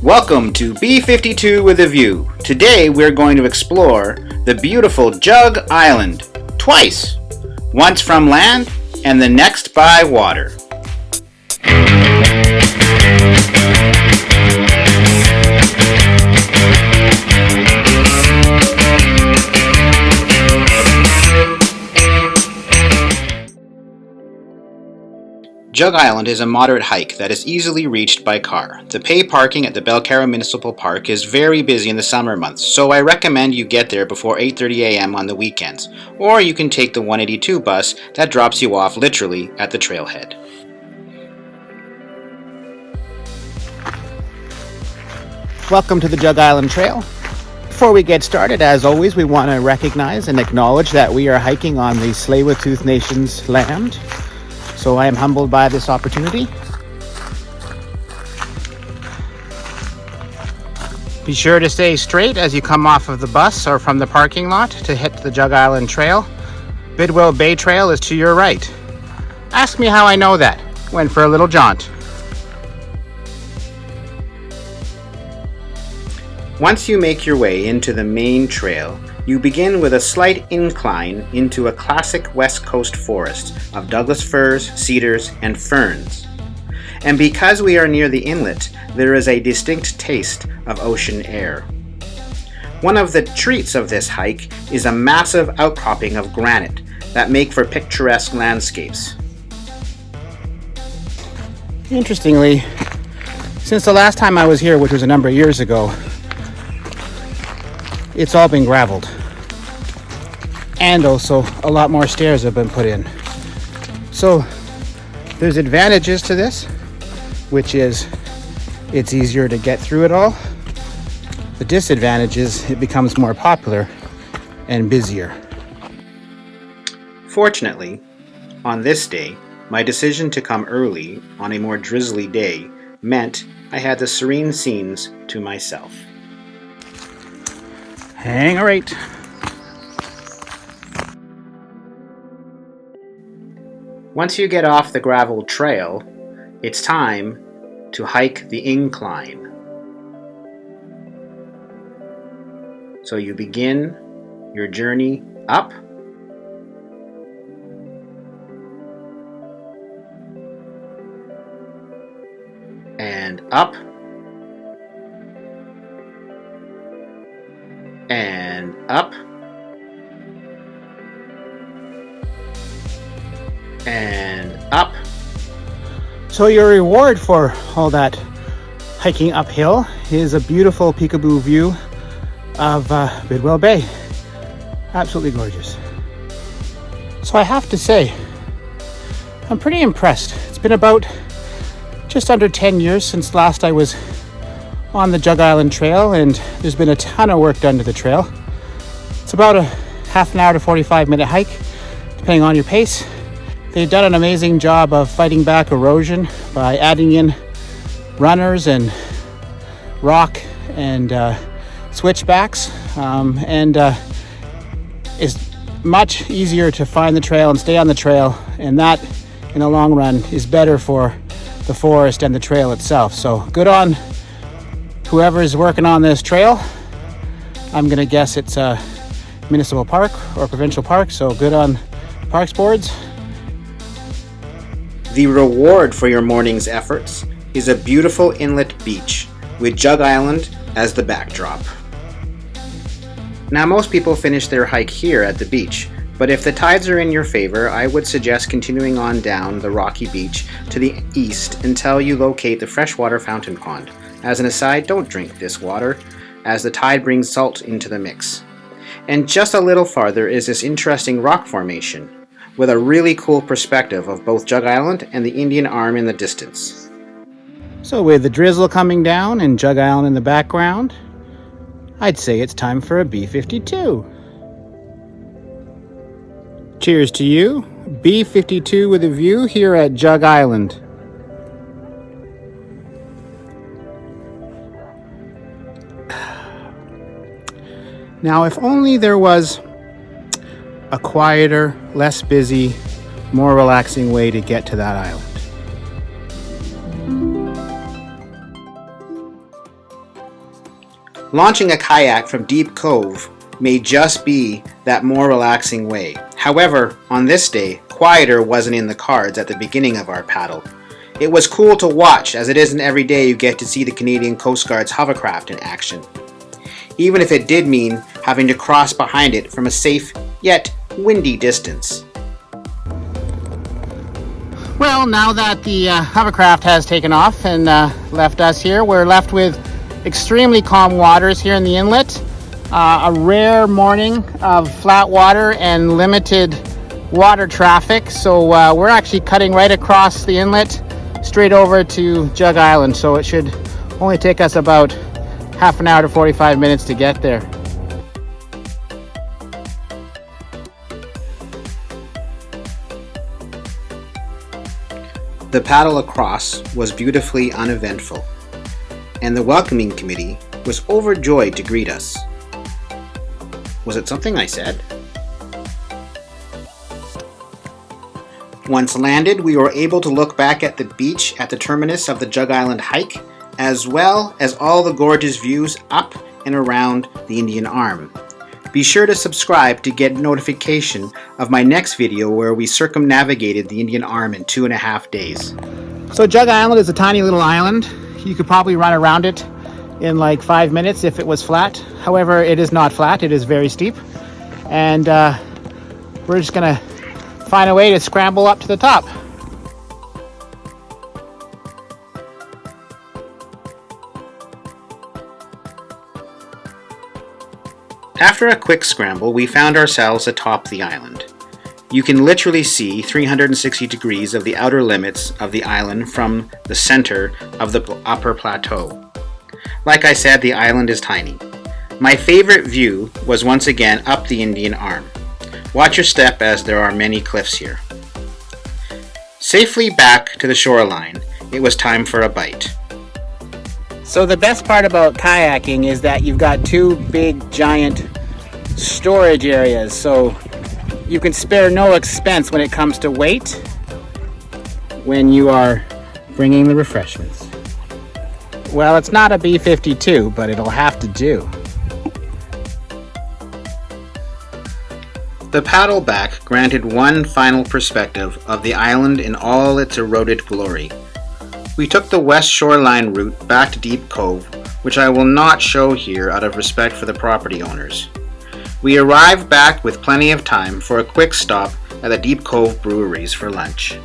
Welcome to B52 with a View. Today we're going to explore the beautiful Jug Island twice. Once from land and the next by water. Jug Island is a moderate hike that is easily reached by car. The pay parking at the Belcarra Municipal Park is very busy in the summer months, so I recommend you get there before 8:30 a.m. on the weekends, or you can take the 182 bus that drops you off literally at the trailhead. Welcome to the Jug Island Trail. Before we get started, as always, we want to recognize and acknowledge that we are hiking on the Tsleil-Waututh Nation's land. So I am humbled by this opportunity. Be sure to stay straight as you come off of the bus or from the parking lot to hit the Jug Island Trail. Bidwell Bay Trail is to your right. Ask me how I know that. Went for a little jaunt. Once you make your way into the main trail, you begin with a slight incline into a classic West Coast forest of Douglas firs, cedars, and ferns. And because we are near the inlet, there is a distinct taste of ocean air. One of the treats of this hike is a massive outcropping of granite that make for picturesque landscapes. Interestingly, since the last time I was here, which was a number of years ago, it's all been graveled. And also a lot more stairs have been put in. So there's advantages to this, which is it's easier to get through it all. The disadvantage is it becomes more popular and busier. Fortunately, on this day, my decision to come early on a more drizzly day meant I had the serene scenes to myself. Hang a right. Once you get off the gravel trail, it's time to hike the incline. So you begin your journey up and up and up and up. So your reward for all that hiking uphill is a beautiful peekaboo view of Bidwell Bay. Absolutely gorgeous. So I have to say, I'm pretty impressed. It's been about just under 10 years since last I was on the Jug Island Trail, and there's been a ton of work done to the trail. It's about a half an hour to 45-minute hike, depending on your pace. They've done an amazing job of fighting back erosion by adding in runners and rock and switchbacks, and it's much easier to find the trail and stay on the trail, and that in the long run is better for the forest and the trail itself. So good on whoever is working on this trail. I'm gonna guess it's a municipal park or provincial park, so good on parks boards. The reward for your morning's efforts is a beautiful inlet beach with Jug Island as the backdrop. Now most people finish their hike here at the beach, but if the tides are in your favor, I would suggest continuing on down the rocky beach to the east until you locate the freshwater fountain pond. As an aside, don't drink this water, as the tide brings salt into the mix. And just a little farther is this interesting rock formation, with a really cool perspective of both Jug Island and the Indian Arm in the distance. So with the drizzle coming down and Jug Island in the background, I'd say it's time for a B52. Cheers to you. B52 with a view here at Jug Island. Now, if only there was a quieter, less busy, more relaxing way to get to that island. Launching a kayak from Deep Cove may just be that more relaxing way. However, on this day, quieter wasn't in the cards at the beginning of our paddle. It was cool to watch, as it isn't every day you get to see the Canadian Coast Guard's hovercraft in action, even if it did mean having to cross behind it from a safe yet windy distance. Well, now that the hovercraft has taken off and left us here, we're left with extremely calm waters here in the inlet. A rare morning of flat water and limited water traffic, so we're actually cutting right across the inlet straight over to Jug Island, so it should only take us about half an hour to 45 minutes to get there. The paddle across was beautifully uneventful, and the welcoming committee was overjoyed to greet us. Was it something I said? Once landed, we were able to look back at the beach at the terminus of the Jug Island hike, as well as all the gorgeous views up and around the Indian Arm. Be sure to subscribe to get notification of my next video where we circumnavigated the Indian Arm in 2.5 days. So Jug Island is a tiny little island. You could probably run around it in like 5 minutes if it was flat. However, it is not flat, it is very steep. And we're just gonna find a way to scramble up to the top. After a quick scramble, we found ourselves atop the island. You can literally see 360 degrees of the outer limits of the island from the center of the upper plateau. Like I said, the island is tiny. My favorite view was once again up the Indian Arm. Watch your step as there are many cliffs here. Safely back to the shoreline, it was time for a bite. So the best part about kayaking is that you've got two big giant storage areas, so you can spare no expense when it comes to weight when you are bringing the refreshments. Well, it's not a B-52, but it'll have to do. The paddle back granted one final perspective of the island in all its eroded glory. We took the west shoreline route back to Deep Cove, which I will not show here out of respect for the property owners. We arrived back with plenty of time for a quick stop at the Deep Cove breweries for lunch.